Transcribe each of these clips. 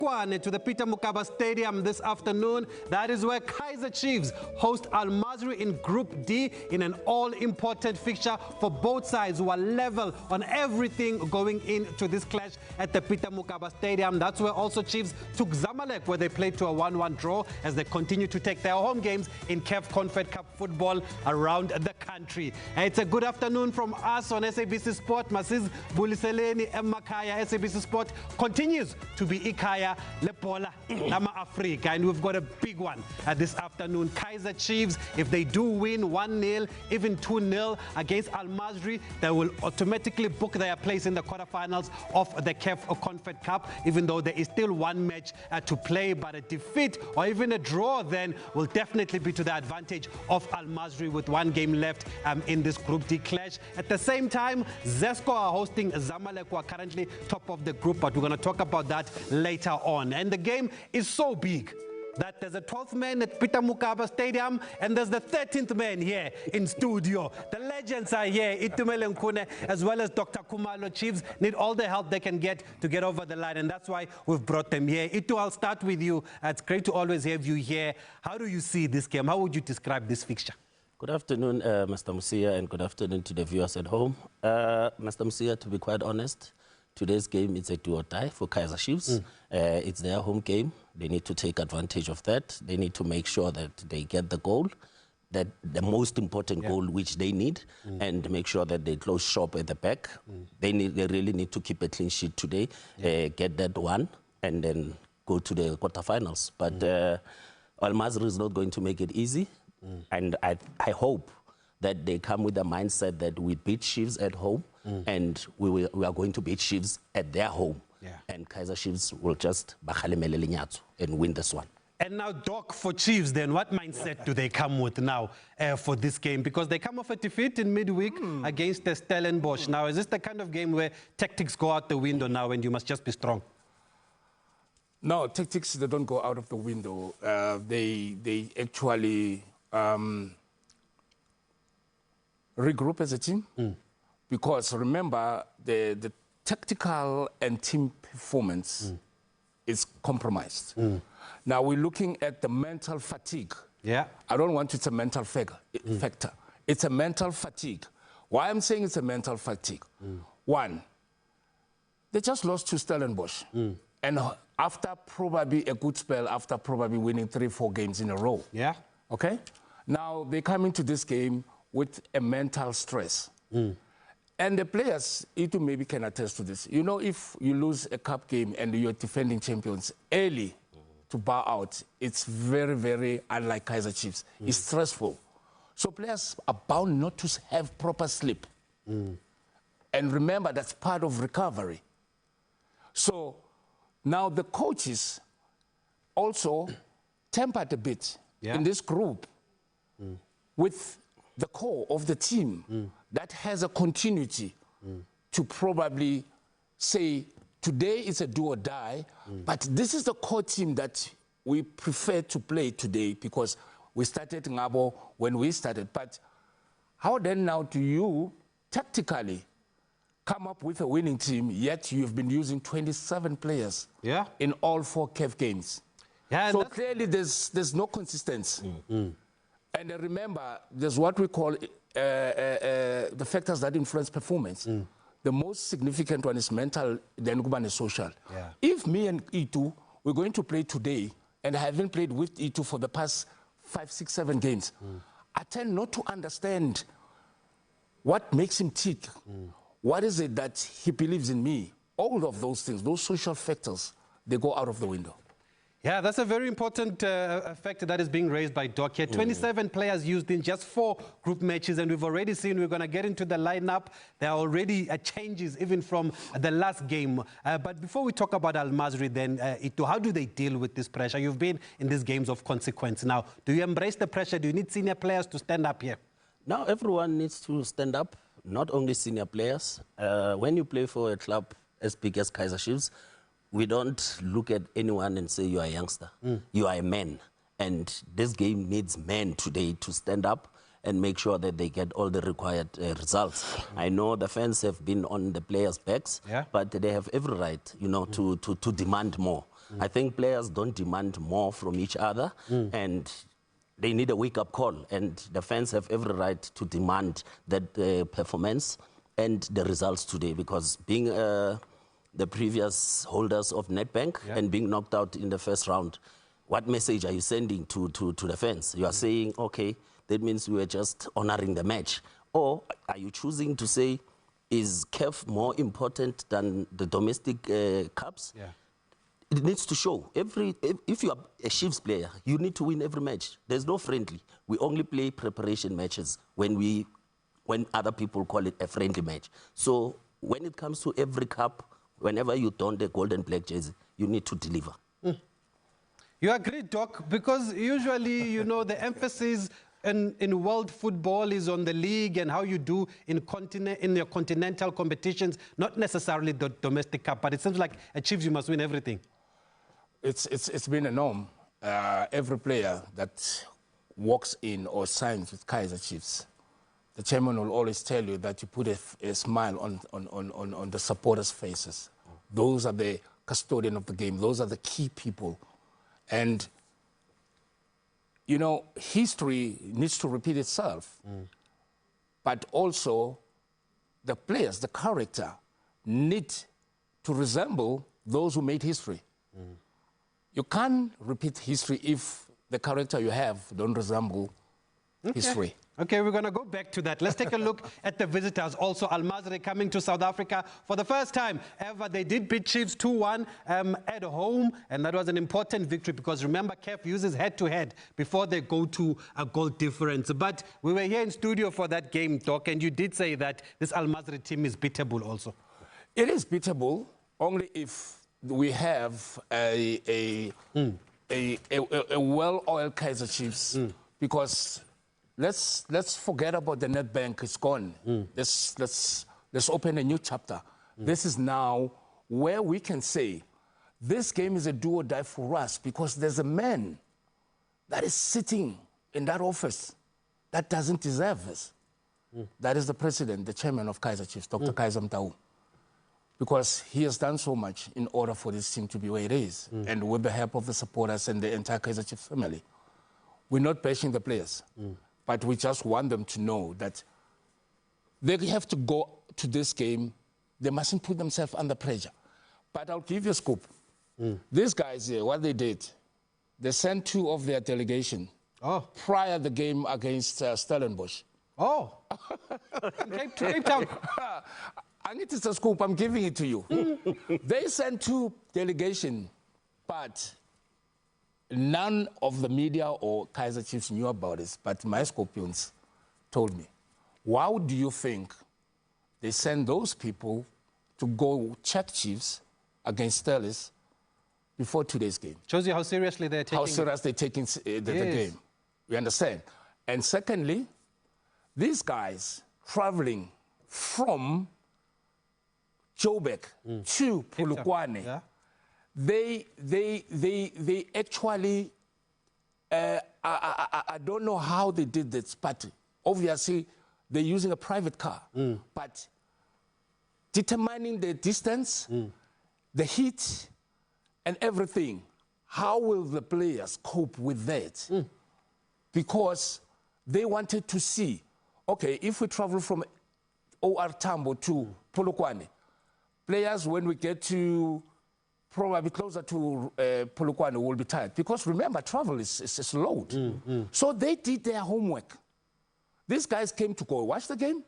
To the Peter Mokaba Stadium this afternoon. That is where Kaizer Chiefs host Al-Masry in Group D in an all-important fixture for both sides who are level on everything going into this clash at the Peter Mokaba Stadium. That's where also Chiefs took Zamalek, where they played to a 1-1 draw as they continue to take their home games in CAF Confed Cup football around the country. It's a good afternoon from us on SABC Sport. Masiz Buliseleni Emakaya. SABC Sport continues to be Ikaya Lepola Lama Africa, and we've got a big one this afternoon. Kaizer Chiefs, if they do win 1-0, even 2-0 against Al-Masry, they will automatically book their place in the quarterfinals of the CAF Confed Cup, even though there is still one match to play. But a defeat or even a draw then will definitely be to the advantage of Al-Masry with one game left in this Group D clash. At the same time, Zesco are hosting Zamalek, who are currently top of the group, but we're going to talk about that later on. And the game is so big that there's a 12th man at Peter Mokaba Stadium and there's the 13th man here in studio. The legends are here, Itumele Nkune as well as Dr. Kumalo. Chiefs need all the help they can get to get over the line, and that's why we've brought them here. Itu, I'll start with you. It's great to always have you here. How do you see this game? How would you describe this fixture? Good afternoon, Mr. Musia, and good afternoon to the viewers at home. Mr. Musia, to be quite honest, today's game is a do or die for Kaizer Chiefs. It's their home game. They need to take advantage of that. They need to make sure that they get the goal, that the most important goal which they need, and make sure that they close shop at the back. They really need to keep a clean sheet today, get that one, and then go to the quarterfinals. But Al-Masry is not going to make it easy, and I hope that they come with the mindset that we beat Chiefs at home, and we are going to beat Chiefs at their home. And Kaizer Chiefs will just and win this one. And now, Doc, for Chiefs, then, what mindset do they come with now for this game? Because they come off a defeat in midweek against the Stellenbosch. Now, is this the kind of game where tactics go out the window now and you must just be strong? No, tactics, they don't go out of the window. They actually regroup as a team. Because remember, the tactical and team performance is compromised. Now we're looking at the mental fatigue. I don't want it's a mental factor. It's a mental fatigue. Why I'm saying it's a mental fatigue? One, they just lost to Stellenbosch. And after probably a good spell, after probably winning 3-4 games in a row. Okay? Now they come into this game with a mental stress. And the players, Itu maybe can attest to this. You know, if you lose a cup game and you're defending champions early to bow out, it's very, very unlike Kaizer Chiefs. It's stressful. So players are bound not to have proper sleep. And remember, that's part of recovery. So now the coaches also tempered a bit in this group with the core of the team that has a continuity to probably say, today is a do or die, but this is the core team that we prefer to play today because we started Ngabo when we started. But how then now do you tactically come up with a winning team, yet you've been using 27 players in all 4 CAF games? So clearly there's no consistency. And remember, there's what we call the factors that influence performance. The most significant one is mental, then Guban is social. If me and Itu, we're going to play today, and I haven't played with Itu for the past 5, 6, 7 games, I tend not to understand what makes him tick. What is it that he believes in me? All of those things, those social factors, they go out of the window. Yeah, that's a very important factor that is being raised by Doc here. 27 players used in just 4 group matches, and we've already seen, we're going to get into the lineup. There are already changes even from the last game. But before we talk about Al-Masry then, Itu, how do they deal with this pressure? You've been in these games of consequence now. Do you embrace the pressure? Do you need senior players to stand up here? Now everyone needs to stand up, not only senior players. When you play for a club as big as Kaizer Chiefs, we don't look at anyone and say you are a youngster. You are a man. And this game needs men today to stand up and make sure that they get all the required results. I know the fans have been on the players' backs, but they have every right, you know, to demand more. I think players don't demand more from each other, and they need a wake-up call, and the fans have every right to demand that performance and the results today, because being the previous holders of Nedbank and being knocked out in the first round, what message are you sending to the fans? You are saying, okay, that means we were just honoring the match. Or are you choosing to say, is CAF more important than the domestic cups? Yeah. It needs to show. If you are a Chiefs player, you need to win every match. There's no friendly. We only play preparation matches when other people call it a friendly match. So when it comes to every cup, whenever you don the gold and black jersey, you need to deliver. You agree, Doc? Because usually, you know, the emphasis in world football is on the league and how you do in your continental competitions, not necessarily the domestic cup. But it seems like at Chiefs, you must win everything. It's been a norm. Every player that walks in or signs with Kaizer Chiefs, the chairman will always tell you that you put a smile on the supporters' faces. Those are the custodian of the game. Those are the key people. And, you know, history needs to repeat itself. But also, the players, the character, need to resemble those who made history. You can't repeat history if the character you have don't resemble history. Okay, we're going to go back to that. Let's take a look at the visitors. Also, Al-Masry coming to South Africa for the first time ever. They did beat Chiefs 2-1 at home, and that was an important victory because, remember, CAF uses head-to-head before they go to a goal difference. But we were here in studio for that game, Doc, and you did say that this Al-Masry team is beatable also. It is beatable only if we have a well-oiled Kaizer Chiefs, because let's forget about the Nedbank. It's gone. Let's open a new chapter. This is now where we can say this game is a do or die for us, because there's a man that is sitting in that office that doesn't deserve this. That is the president, the chairman of Kaizer Chiefs, Dr. Kaizer Mtau. Because he has done so much in order for this team to be where it is. And with the help of the supporters and the entire Kaizer Chiefs family. We're not bashing the players, but we just want them to know that they have to go to this game. They mustn't put themselves under pressure. But I'll give you a scoop. These guys here, what they did, they sent 2 of their delegation prior to the game against Stellenbosch. Oh, Cape Town. I need to scoop. I'm giving it to you. They sent 2 delegation, but none of the media or Kaizer Chiefs knew about this. But my Scorpions told me. Why do you think they send those people to go check Chiefs against Steelers before today's game? Shows you how seriously they're taking. How serious they're taking the game. We understand. And secondly, these guys traveling from Joburg to Polokwane, they actually, I don't know how they did this, but obviously they're using a private car. But determining the distance, the heat, and everything, how will the players cope with that? Because they wanted to see, okay, if we travel from OR Tambo to Polokwane, players, when we get to probably closer to Polokwane, will be tired. Because remember, travel is a load. So they did their homework. These guys came to go watch the game.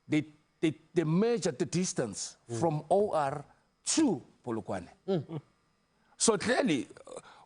They measured the distance from OR to Polokwane. So clearly,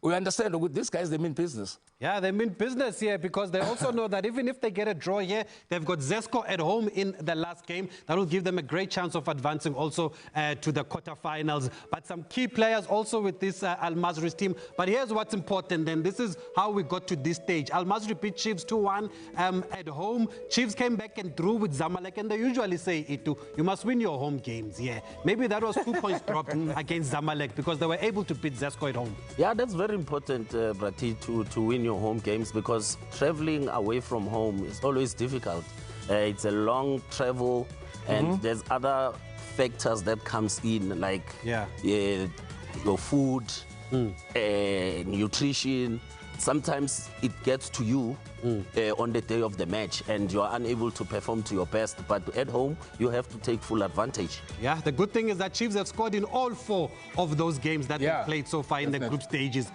we understand with these guys, they mean business. Yeah, they mean business here because they also know that even if they get a draw here, they've got Zesco at home in the last game. That will give them a great chance of advancing also to the quarterfinals. But some key players also with this Al-Masry's team. But here's what's important, and this is how we got to this stage. Al-Masry beat Chiefs 2-1 at home. Chiefs came back and drew with Zamalek, and they usually say, Itu, you must win your home games. Yeah, maybe that was 2 points dropped against Zamalek because they were able to beat Zesco at home. Yeah, that's very important, Brati, to win your home games, because traveling away from home is always difficult. It's a long travel, and there's other factors that comes in, like your food, nutrition. Sometimes it gets to you on the day of the match and you are unable to perform to your best. But at home, you have to take full advantage. Yeah, the good thing is that Chiefs have scored in all 4 of those games that they've played so far in the group stages.